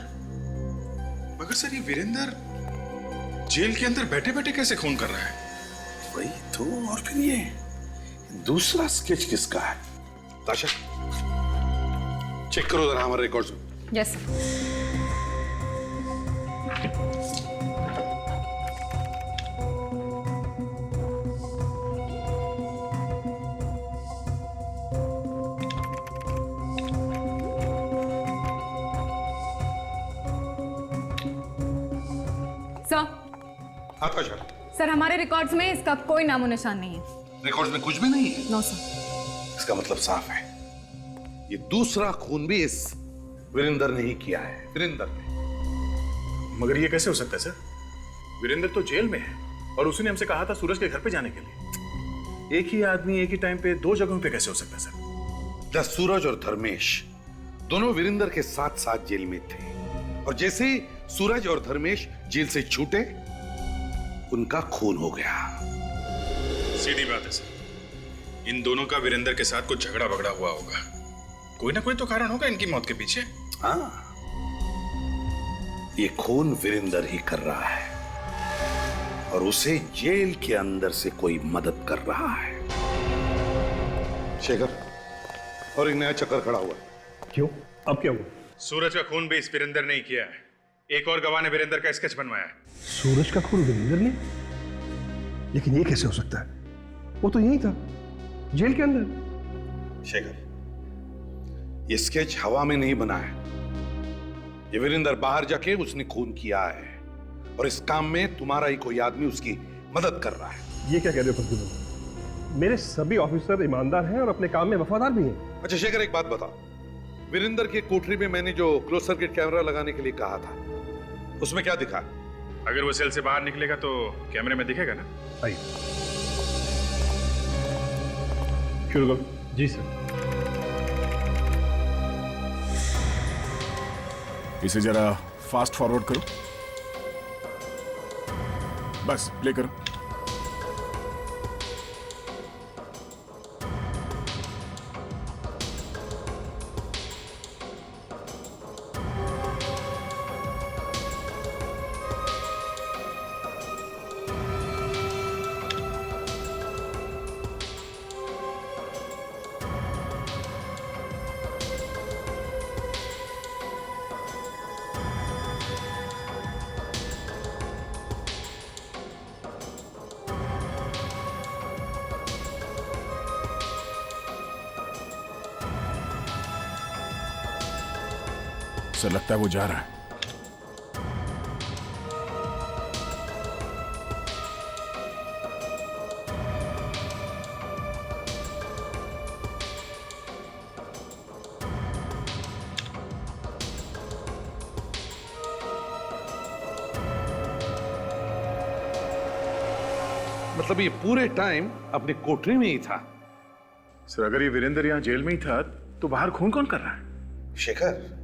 मगर सर, ये वीरेंद्र जेल के अंदर बैठे बैठे कैसे खून कर रहा है? वही तो। और फिर ये दूसरा स्केच किसका है? ताशा, चेक करो जरा हमारे रिकॉर्ड्स में। यस। सर, हमारे रिकॉर्ड्स में इसका कोई नामो निशान नहीं है। रिकॉर्ड्स में कुछ भी नहीं है? No sir. इसका मतलब साफ है, ये दूसरा खून भी इस वीरेंद्र ने ही किया है। वीरेंद्र ने। मगर ये कैसे हो सकता है सर? वीरेंद्र तो जेल में है और उसने हमसे कहा था सूरज के घर पे जाने के लिए। एक ही आदमी एक ही टाइम पे 2 जगहों पे कैसे हो सकता है सर? जब सूरज और धर्मेश दोनों वीरेंद्र के साथ साथ जेल में थे और जैसे ही सूरज और धर्मेश जेल से छूटे, उनका खून हो गया। सीधी बात है सर, इन दोनों का वीरेंद्र के साथ कुछ झगड़ा बगड़ा हुआ होगा। कोई ना कोई तो कारण होगा इनकी मौत के पीछे। हाँ, ये खून वीरेंद्र ही कर रहा है और उसे जेल के अंदर से कोई मदद कर रहा है। शेखर, और एक नया चक्कर खड़ा हुआ है। क्यों? अब क्या हुआ? सूरज का खून भी इस वीरेंद्र ने ही किया है। एक और गवाह ने वीरेंद्र का स्केच बनवाया है। सूरज का खून वीरेंद्र ने? लेकिन ये कैसे हो सकता है? वो तो यही था, जेल के अंदर। शेखर, ये स्केच हवा में नहीं बना है। ये वीरेंद्र बाहर जाके उसने खून किया है और इस काम में तुम्हारा ही कोई आदमी उसकी मदद कर रहा है। ये क्या कह रहे हो फकीर? मेरे सभी ऑफिसर ईमानदार हैं और अपने काम में वफादार भी हैं। अच्छा शेखर, एक बात बताओ, वीरेंद्र की कोठरी में मैंने जो क्लोज सर्किट कैमरा लगाने के लिए कहा था, उसमें क्या दिखा? अगर वो सेल से बाहर निकलेगा तो कैमरे में दिखेगा ना? आइए। शुरू करो। जी सर। इसे जरा फास्ट फॉरवर्ड करो। बस प्ले करो। सर लगता है वो जा रहा है। मतलब ये पूरे टाइम अपने कोठरी में ही था? सर अगर ये वीरेंद्र यहाँ जेल में ही था तो बाहर खून कौन कर रहा है? शेखर,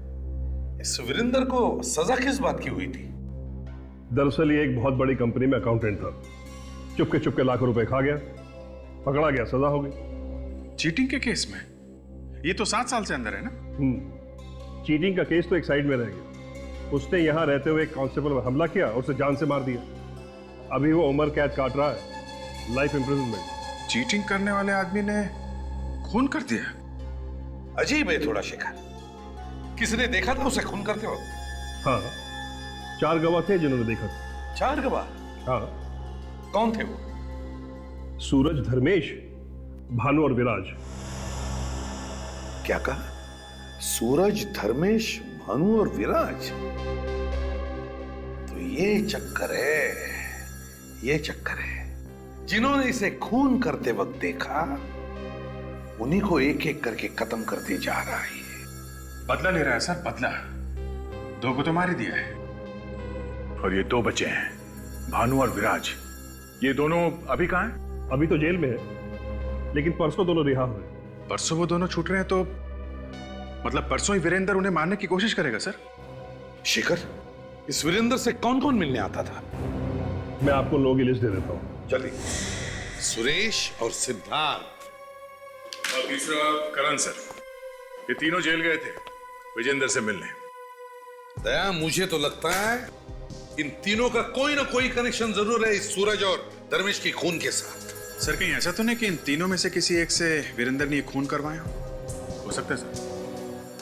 इस वीरेंद्र को सजा किस बात की हुई थी? दरअसल ये एक बहुत बड़ी कंपनी में अकाउंटेंट था। चुपके चुपके लाखों रुपए खा गया, पकड़ा गया, सजा हो गई। चीटिंग के केस में? ये तो 7 साल से अंदर है ना? चीटिंग का केस तो एक साइड में रह गया। उसने यहां रहते हुए एक कांस्टेबल पर हमला किया और उसे जान से मार दिया। अभी वो उम्र कैद काट रहा है, लाइफ इम्प्रिजनमेंट। चीटिंग करने वाले आदमी ने खून कर दिया? अजीब है थोड़ा शेखर। किसने देखा था उसे खून करते वक्त? हाँ, 4 गवाह थे जिन्होंने देखा था। 4 गवाह? हाँ। कौन थे वो? सूरज, धर्मेश, भानु और विराज। क्या कहा? सूरज, धर्मेश, भानु और विराज? तो ये चक्कर है, ये चक्कर है। जिन्होंने इसे खून करते वक्त देखा उन्हीं को एक एक करके खत्म करते जा रहा है। बदला ले रहा है सर, बदला। 2 को तो मार ही दिया है और ये 2 बचे हैं, भानु और विराज। ये दोनों अभी कहाँ हैं? अभी तो जेल में है, लेकिन परसों दोनों रिहा हुए। परसों वो दोनों छूट रहे हैं तो मतलब परसों ही वीरेंद्र उन्हें मारने की कोशिश करेगा सर? शेखर, इस वीरेंद्र से कौन कौन मिलने आता था? मैं आपको लोगों की लिस्ट दे देता हूँ। जल्दी। सुरेश और सिद्धार्थ और तीसरा करण सर। ये तीनों जेल गए थे विजेंद्र से मिलने। दया, मुझे तो लगता है इन तीनों का कोई ना कोई कनेक्शन जरूर है इस सूरज और धर्मेश की खून के साथ। सर कहीं ऐसा तो नहीं कि इन तीनों में से किसी एक से वीरेंद्र ने खून करवाया हो सकता है सर,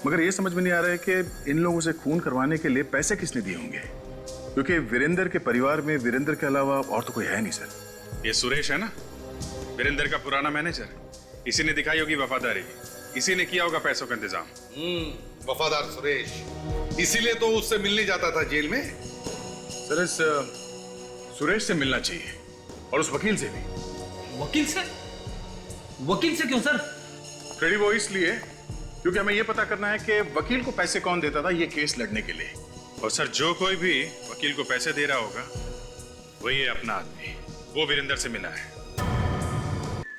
मगर ये समझ में नहीं आ रहा है कि इन लोगों से खून करवाने के लिए पैसे किसने दिए होंगे, क्योंकि वीरेंद्र के परिवार में वीरेंद्र के अलावा और तो कोई है नहीं सर। ये सुरेश है ना, वीरेंद्र का पुराना मैनेजर, इसी ने दिखाई होगी वफादारी, इसी ने किया होगा पैसों का इंतजाम। वफादार सुरेश, इसीलिए तो उससे मिलने जाता था जेल में। सर इस सुरेश से मिलना चाहिए और उस वकील से भी। वकील से? वकील से क्यों सर? फ्रेडी, वो इसलिए क्योंकि हमें यह पता करना है कि वकील को पैसे कौन देता था ये केस लड़ने के लिए। और सर जो कोई भी वकील को पैसे दे रहा होगा वही है अपना आदमी, वो वीरेंद्र से मिला है।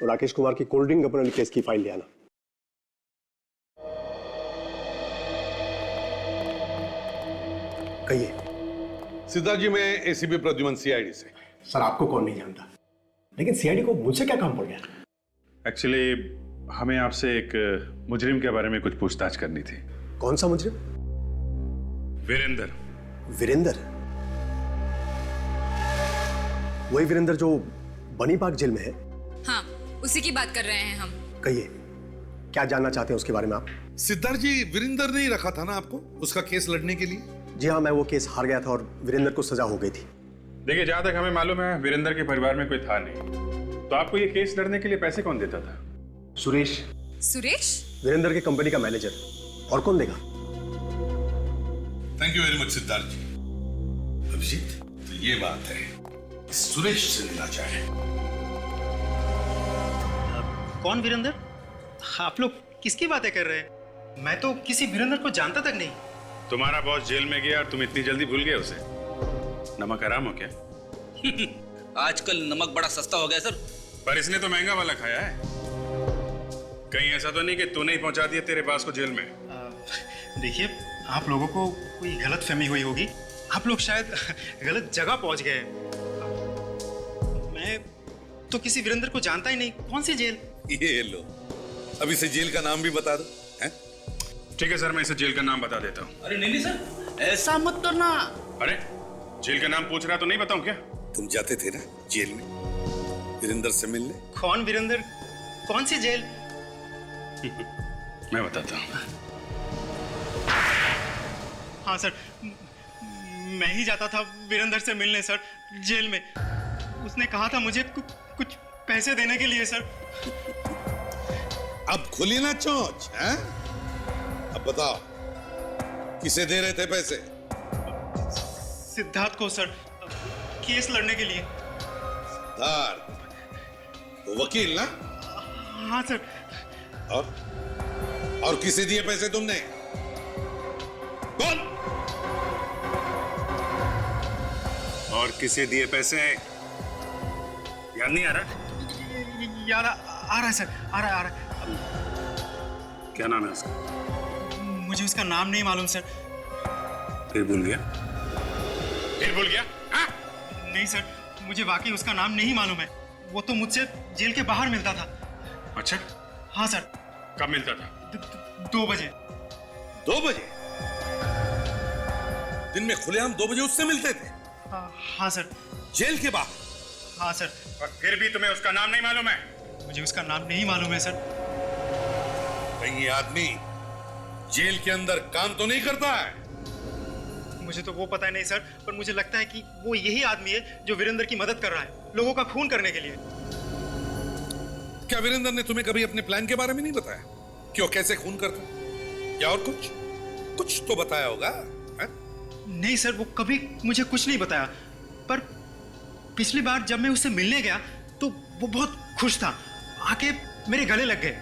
राकेश कुमार की कोल्ड ड्रिंक कंपनी केस की फाइल ले आना। कहिए। सिद्धार्थ जी, मैं एसीपी प्रद्युमन, सीआईडी से। सर आपको कौन नहीं जानता, लेकिन सीआईडी को मुझसे क्या काम पड़ गया? एक्चुअली हमें आपसे एक मुजरिम के बारे में कुछ पूछताछ करनी थी। कौन सा मुजरिम? वीरेंद्र। वीरेंद्र? वही वीरेंद्र जो बनीबाग जेल में है? हाँ, उसी की बात कर रहे हैं हम। कहिए, क्या जानना चाहते हैं उसके बारे में आप? सिद्धार्थ जी, वीरेंद्र ने ही रखा था ना आपको उसका केस लड़ने के लिए? जी हाँ, मैं वो केस हार गया था और वीरेंद्र को सजा हो गई थी। देखिए, जहां तक हमें मालूम है वीरेंद्र के परिवार में कोई था नहीं, तो आपको ये केस लड़ने के लिए पैसे कौन देता था? सुरेश। सुरेश? वीरेंद्र की कंपनी का मैनेजर, और कौन देगा? Thank you very much Siddharth ji. Abhijit, तो ये बात है, सुरेश से मिला जाए। कौन वीरेंद्र? आप लोग किसकी बातें कर रहे हैं? मैं तो किसी वीरेंद्र को जानता तक नहीं। तुम्हारा बॉस जेल में गया और तुम इतनी जल्दी भूल गए उसे? नमक हराम हो क्या? आजकल नमक बड़ा सस्ता हो गया सर। पर इसने तो महंगा वाला खाया है। कहीं ऐसा तो नहीं कि तूने ही पहुंचा दिया तेरे पास को जेल में? देखिए, आप लोगों को कोई गलत फहमी हुई होगी। आप लोग शायद गलत जगह पहुंच गए। मैं तो किसी वीरेंद्र को जानता ही नहीं। कौन सी जेल? ये लो, अब इसे जेल का नाम भी बता दो। हैं? ठीक है सर, मैं इसे जेल का नाम बता देता हूँ। अरे नहीं सर, ऐसा मत करना। अरे जेल का नाम पूछ रहा तो नहीं बताऊं क्या? तुम जाते थे ना जेल में वीरेंद्र से मिलने? कौन वीरेंद्र? कौन सी जेल? मैं बताता हूँ। हाँ सर, मैं ही जाता था वीरेंद्र से मिलने सर, जेल में। उसने कहा था मुझे कुछ पैसे देने के लिए सर। अब खुली ना चोंच, हैं? अब बताओ, किसे दे रहे थे पैसे? सिद्धार्थ को सर, केस लड़ने के लिए। सिद्धार्थ वो वकील ना? हाँ सर। और किसे दिए पैसे तुमने? कौन? और किसे दिए पैसे? याद नहीं आ रहा? याद आ रहा है सर, आ रहा है। क्या नाम है उसका? मुझे उसका नाम नहीं मालूम सर। फिर भूल गया? फिर भूल गया? हाँ? नहीं सर, मुझे वाकई उसका नाम नहीं मालूम है। वो तो मुझसे जेल के बाहर मिलता था। अच्छा? हाँ सर। कब मिलता था? 2 बजे। 2 बजे? दिन में खुलेआम 2 बजे उससे मिलते थे? हाँ सर। जेल के बाहर? हाँ सर। और फिर भी तुम्हें उसका नाम नहीं मालूम है? मुझे उसका नाम नहीं मालूम है सर। कहीं ये आदमी जेल के अंदर काम तो नहीं करता है? मुझे तो वो पता नहीं सर, पर मुझे लगता है कि वो यही आदमी है जो वीरेंद्र की मदद कर रहा है, लोगों का खून करने के लिए। क्या वीरेंद्र ने तुम्हें कभी अपने प्लान के बारे में नहीं बताया कि वो कैसे खून करता है? या और कुछ तो बताया होगा? है? नहीं सर, वो कभी मुझे कुछ नहीं बताया। पर पिछली बार जब मैं उससे मिलने गया तो वो बहुत खुश था, आके मेरे गले लग गए।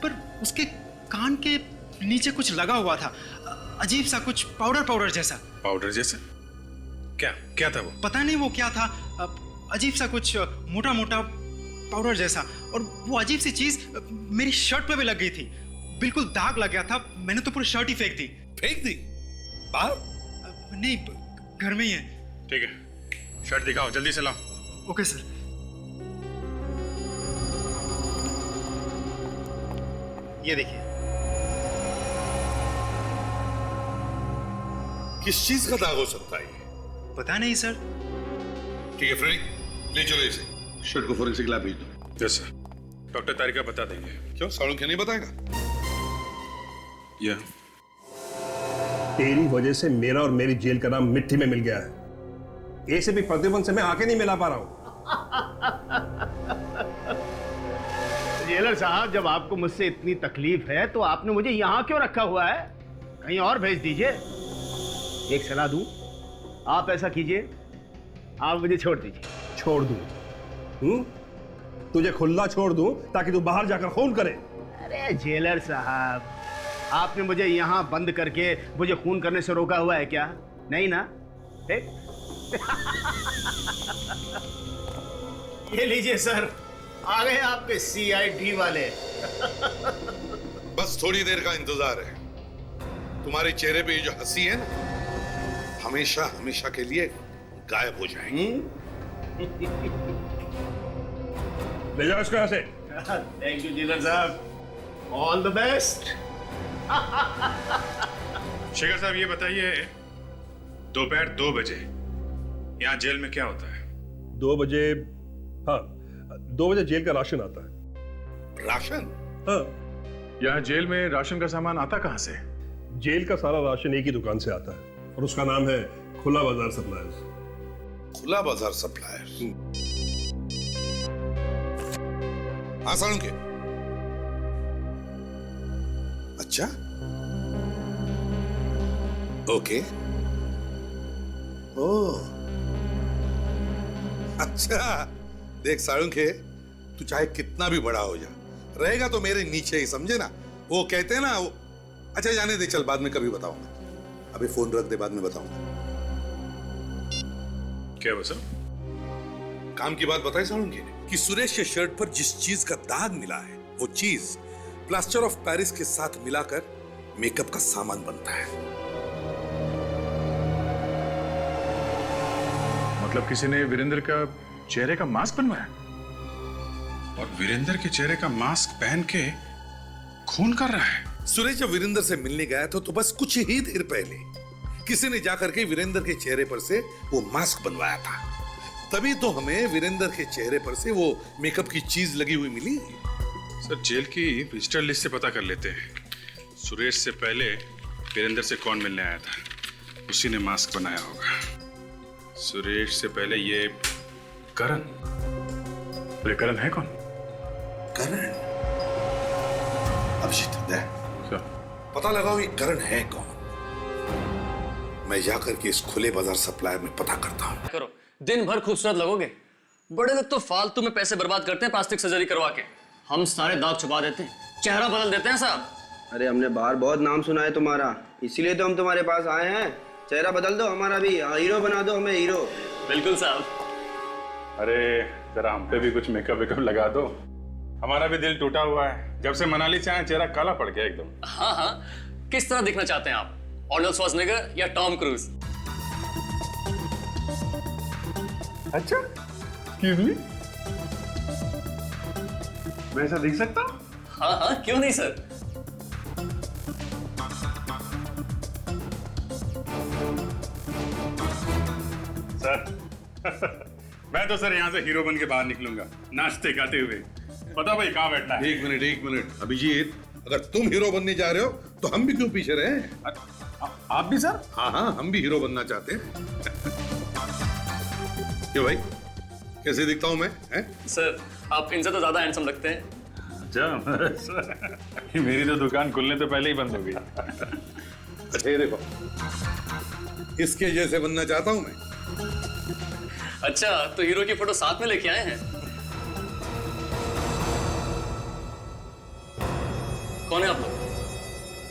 पर उसके कान के नीचे कुछ लगा हुआ था, अजीब सा कुछ पाउडर जैसा। पाउडर जैसा? क्या था वो? पता नहीं वो क्या था, अजीब सा कुछ मोटा मोटा पाउडर जैसा। और वो अजीब सी चीज मेरी शर्ट पे भी लग गई थी, बिल्कुल दाग लग गया था। मैंने तो पूरी शर्ट ही फेंक दी। फेंक दी? बाहर? नहीं, घर में ही है। ठीक है, शर्ट दिखाओ, जल्दी से लाओ। Okay sir. ये देखिए। किस चीज का दाग हो सकता है? पता नहीं सर। ठीक है फ्रेडी, ले चलो इसे, शर्ट को फोरेंसिक लैब भेज दो। Yes sir. डॉक्टर तारिका बता देंगे। क्यों, सालुंखे नहीं बताएगा? या तेरी वजह से मेरा और मेरी जेल का नाम मिट्टी में मिल गया है। एसीपी प्रतिबंध से मैं आके नहीं मिला पा रहा हूं। जेलर साहब, जब आपको मुझसे इतनी तकलीफ है तो आपने मुझे यहां क्यों रखा हुआ है? कहीं और भेज दीजिए। एक सलाह दूं, आप ऐसा कीजिए, आप मुझे छोड़ दीजिए। छोड़ दूं? तुझे खुला छोड़ दूं ताकि तू बाहर जाकर खून करे? अरे जेलर साहब, आपने मुझे यहां बंद करके मुझे खून करने से रोका हुआ है क्या? नहीं ना? ठीक? ये लीजिए सर, आ गए आपके CID वाले। बस थोड़ी देर का इंतजार है। तुम्हारे चेहरे पे ये जो हंसी है ना, हमेशा हमेशा के लिए गायब हो जाएंगी। ले जाओ इसको यहां से। थैंक यू जेलर साहब, ऑल द बेस्ट। शेखर साहब, ये बताइए, दोपहर 2 बजे यहाँ जेल में क्या होता है? 2 बजे? हाँ, 2 बजे जेल का राशन आता है। राशन? हाँ। यहाँ जेल में राशन का सामान आता कहाँ से? जेल का सारा राशन एक ही दुकान से आता है और उसका नाम है खुला बाजार सप्लायर्स। खुला बाजार सप्लायर्स? हाँ सालुंखे। अच्छा, ओके। ओह, अच्छा। देख सालुंखे, तू चाहे कितना भी बड़ा हो जा, रहेगा तो मेरे नीचे ही, समझे ना? वो कहते हैं ना वो। अच्छा जाने दे, चल बाद में कभी बताऊंगा। अभी फोन रख दे, बाद में बताऊंगा। क्या वो सर? काम की बात बताई सालुंखे ने कि सुरेश के शर्ट पर जिस चीज का दाग मिला है, वो चीज प्लास्टर ऑफ पेरिस के साथ मिलाकर मेकअप का सामान बनता है। मतलब किसी ने वीरेंद्र का चेहरे का मास्क बनवाया और वीरेंद्र के चेहरे का मास्क पहन के खून कर रहा है। सुरेश जब वीरेंद्र से मिलने गया तो बस कुछ ही देर पहले किसी ने जाकर के वीरेंद्र के चेहरे पर से वो मास्क बनवाया था। तभी तो हमें वीरेंद्र के चेहरे पर से वो मेकअप की चीज लगी हुई मिली। सर जेल की विजिटर लिस्ट से पता कर लेते हैं। सुरेश से पहले वीरेंद्र से कौन मिलने आया था, उसी ने मास्क बनाया होगा। सुरेश से पहले ये करण। ये करण है कौन? करण? अभिजीत दे पता लगाओ ये करण है कौन। मैं जाकर के इस खुले बाजार सप्लायर में पता करता हूँ। करो, दिन भर खूबसूरत लगोगे। बड़े लोग तो फालतू में पैसे बर्बाद करते हैं प्लास्टिक सर्जरी करवा के। हम सारे दाग छुपा देते हैं, चेहरा बदल देते हैं साहब। अरे हमने बाहर बहुत नाम सुना है तुम्हारा, इसीलिए तो हम तुम्हारे पास आए हैं। चेहरा बदल दो हमारा भी, हीरो बना दो हमें, हीरो। बिल्कुल साहब। अरे जरा हम पे भी कुछ मेकअप वेकअप लगा दो, हमारा भी दिल टूटा हुआ है। जब से मनाली से आए चेहरा काला पड़ गया एकदम। हाँ हाँ, किस तरह दिखना चाहते हैं आप, आर्नल्ड श्वार्ज़नेगर या टॉम क्रूज? अच्छा, एक्सक्यूज मी, मैं ऐसा दिख सकता हूँ? हाँ हाँ, क्यों नहीं सर। सर मैं तो सर यहाँ से हीरो बन के बाहर निकलूंगा, नाचते गाते हुए। पता भाई कहाँ बैठना है? एक मिनट अभिजीत, अगर तुम हीरो बनने जा रहे हो तो हम भी क्यों पीछे रहे? आप भी सर? हाँ, हम भी हीरो बनना चाहते हैं। क्यों भाई, कैसे दिखता हूं मैं? सर आप इनसे तो ज्यादा हैंडसम लगते हैं। अच्छा, मेरी तो दुकान खुलने तो पहले ही बंद हो गई। अरे देखो, इसके जैसे बनना चाहता हूं मैं। अच्छा, तो हीरो की फोटो साथ में लेके आए हैं? कौन है आप लोग?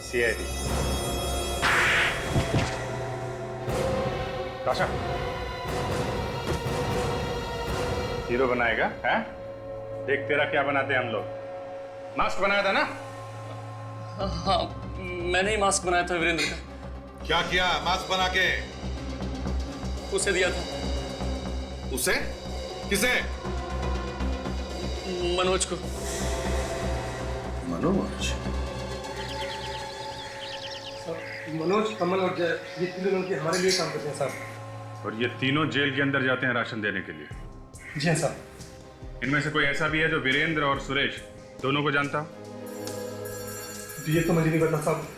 CID। काशा, हीरो बनाएगा? हैं? देख तेरा क्या बनाते हैं हम लोग। मास्क बनाया था ना? हाँ, मैंने ही मास्क बनाया था वीरेंद्र का। क्या किया मास्क बना के? उसे दिया था। उसे? किसे? मनोज को। मनोज? मनोज, कमल और जय, ये तीनों लड़के हमारे लिए काम करते हैं साहब। और ये तीनों जेल के अंदर जाते हैं राशन देने के लिए। जी हाँ साहब। इनमें से कोई ऐसा भी है जो वीरेंद्र और सुरेश दोनों को जानता? ये तो मुझे नहीं पता साहब,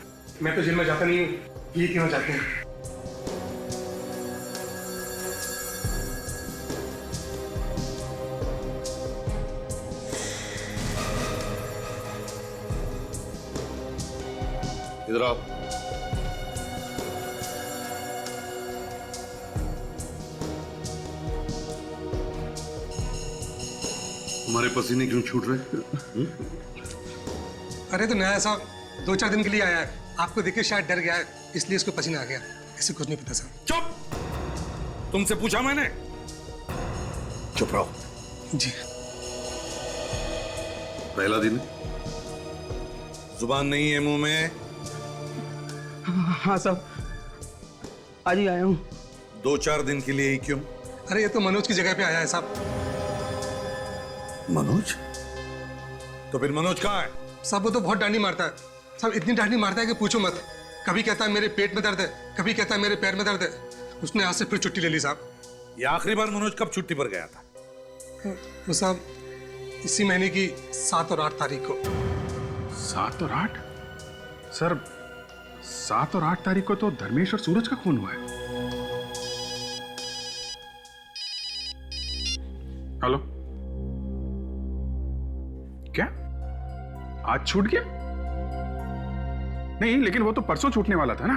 मैं तो जेल में जाता नहीं हूँ, ये तीनों जाते हैं। इधर आओ। हमारे पसीने क्यों छूट रहे? अरे तो नया साहब 2-4 दिन के लिए आया है, आपको देख के शायद डर गया है, इसलिए इसको पसीना आ गया। ऐसे कुछ नहीं पता साहब। चुप! तुमसे पूछा मैंने? चुप रहो। जी। पहला दिन, जुबान नहीं है मुंह में? हाँ साहब, आज ही आया हूँ। 2-4 दिन के लिए ही क्यों? अरे ये तो मनोज की जगह पे आया है साहब। मनोज? तो फिर मनोज कहाँ है? साहब वो तो बहुत डांडी मारता है साहब, इतनी डांडी मारता है कि पूछो मत। कभी कहता है मेरे पेट में दर्द है, कभी कहता है मेरे पैर में दर्द है। उसने आज से फिर छुट्टी ले ली साहब। ये आखिरी बार मनोज कब छुट्टी पर गया था? वो साहब इसी महीने की 7 और 8 तारीख को। 7 और 8? सर 7 और 8 तारीख को तो धर्मेश और सूरज का खून हुआ है। हेलो, क्या आज छूट गया? नहीं, लेकिन वो तो परसों छूटने वाला था ना।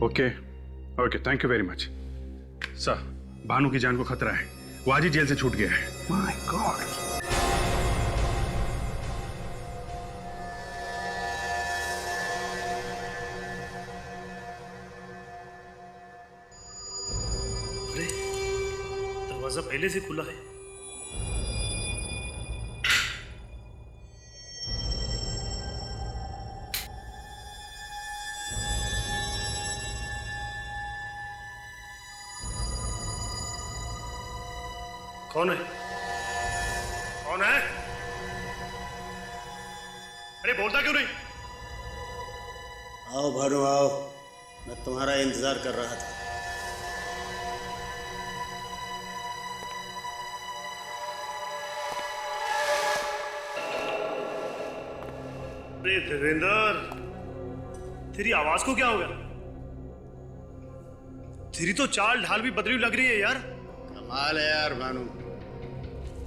Okay okay, thank you very much sir. Bhanu की जान को खतरा है, वो आज ही जेल से छूट गया है। My God. दरवाजा पहले से खुला है। कौन है? कौन है? अरे बोलता क्यों नहीं? आओ भानु आओ, मैं तुम्हारा इंतजार कर रहा था। अरे देवेंद्र, तेरी आवाज को क्या हो गया? तेरी तो चाल ढाल भी बदली लग रही है यार। कमाल है यार भानु,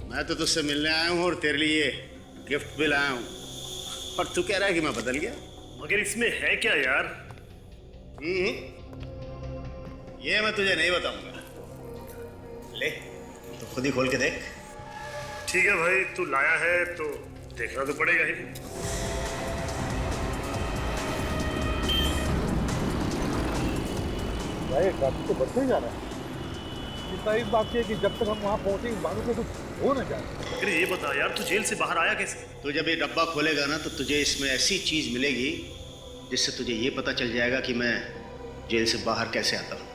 मैं तो तुझसे मिलने आया हूँ और तेरे लिए गिफ्ट भी लाया हूँ, और तू कह रहा है कि मैं बदल गया। मगर इसमें है क्या यार? ये मैं तुझे नहीं बताऊंगा, ले तो खुद ही खोल के देख। ठीक है भाई, तू लाया है तो देखना तो पड़ेगा ही। भाई ट्रैफिक तो बढ़ते ही जा रहा है। चिंता इस बात की है कि जब तक हम वहाँ पहुँचेंगे बानू को कुछ हो ना जाए। अरे ये बता यार, तू जेल से बाहर आया कैसे? तू जब ये डब्बा खोलेगा ना तो तुझे इसमें ऐसी चीज मिलेगी जिससे तुझे ये पता चल जाएगा कि मैं जेल से बाहर कैसे आता हूँ।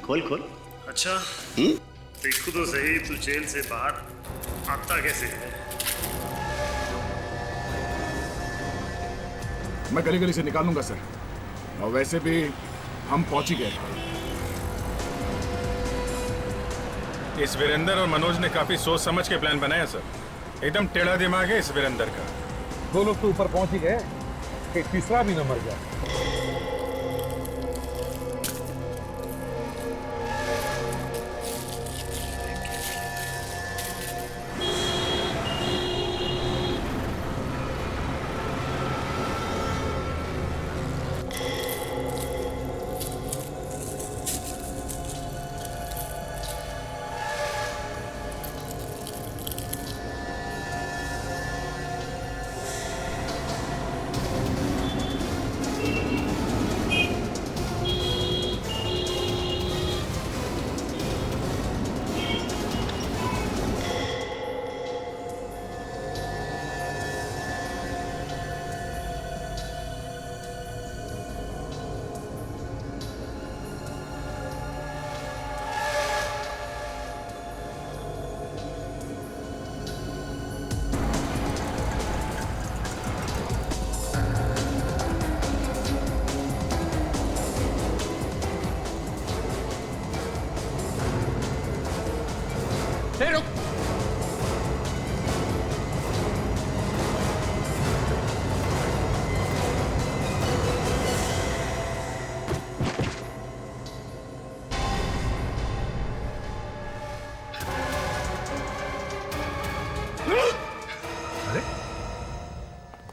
खोल खोल। अच्छा देखो तो सही, तू जेल से बाहर आता कैसे है? मैं गली गली से निकालूंगा सर, और वैसे भी हम पहुंच ही गए। इस वीरेंद्र और मनोज ने काफी सोच समझ के प्लान बनाया सर। एकदम टेढ़ा दिमाग है इस वीरेंद्र का। दो लोग तो ऊपर पहुंच ही गए, एक तीसरा भी न मर गया।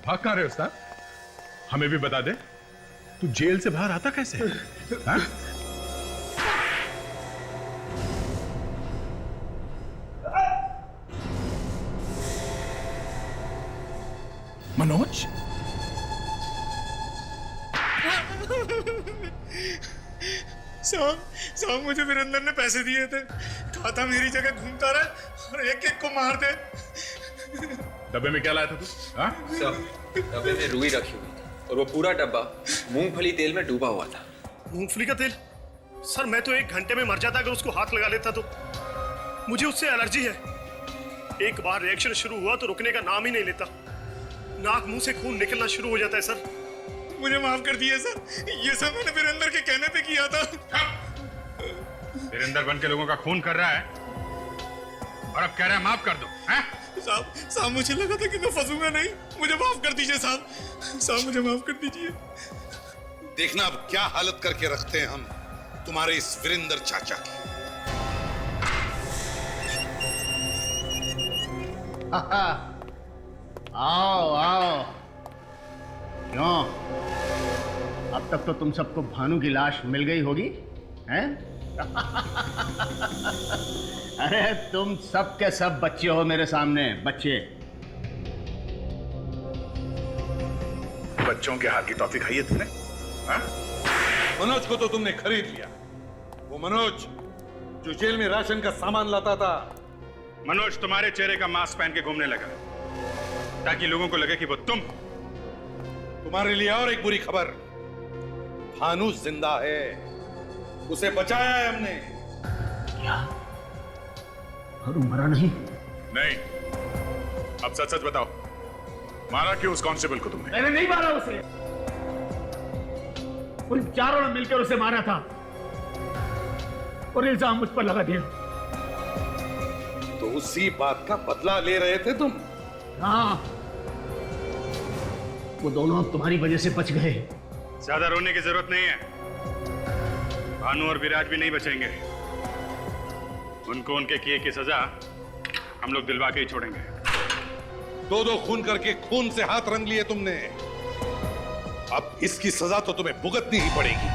भाग कहाँ रहे उस्ताद? हमें भी बता दे, तू जेल से बाहर आता कैसे? हाँ? मनोज, साहब मुझे वीरेंद्र ने पैसे दिए थे, कहा था मेरी जगह घूमता रहे और एक एक को मार दे। डब्बे में क्या लाया था तू? हाँ? डब्बे में रुई रखी हुई थी और वो पूरा डब्बा मूंगफली तेल में डूबा हुआ था। मूंगफली का तेल? सर मैं तो 1 घंटे में मर जाता अगर उसको हाथ लगा लेता तो। मुझे उससे एलर्जी है, एक बार रिएक्शन शुरू हुआ तो रुकने का नाम ही नहीं लेता। नाक मुंह से खून निकलना शुरू हो जाता है सर। मुझे माफ कर दिया सर, ये सब मैंने वीरेंद्र के कहने पे किया था। वीरेंद्र बन के लोगों का खून कर रहा है और अब कह रहा है माफ कर दो। साहब मुझे लगा था कि मैं फंसूंगा नहीं, मुझे माफ कर दीजिए साहब। साहब मुझे माफ कर दीजिए। देखना अब क्या हालत करके रखते हैं हम तुम्हारे इस वीरेंद्र चाचा की। आओ आओ। क्यों, अब तक तो तुम सबको भानु की लाश मिल गई होगी, हैं? अरे तुम सब के सब बच्चे हो मेरे सामने, बच्चे। बच्चों के हाथ की टॉफी खाई है तुमने? हाँ? मनोज को तो तुमने खरीद लिया, वो मनोज जो जेल में राशन का सामान लाता था। मनोज तुम्हारे चेहरे का मास्क पहन के घूमने लगा ताकि लोगों को लगे कि वो तुम। तुम्हारे लिए और एक बुरी खबर, भानु जिंदा है, उसे बचाया है हमने। क्या? और वो मरा नहीं? नहीं, अब सच सच बताओ, मारा क्यों उस कांस्टेबल को तुमने? मैंने नहीं मारा उसे, उन चारों ने मिलकर उसे मारा था और इल्जाम मुझ पर लगा दिया। तो उसी बात का बदला ले रहे थे तुम? हाँ, वो दोनों अब तुम्हारी वजह से बच गए। ज्यादा रोने की जरूरत नहीं है, भानु और विराट भी नहीं बचेंगे। उनको उनके किए की सजा हम लोग दिलवा के ही छोड़ेंगे। दो दो खून करके खून से हाथ रंग लिए तुमने, अब इसकी सजा तो तुम्हें भुगतनी ही पड़ेगी।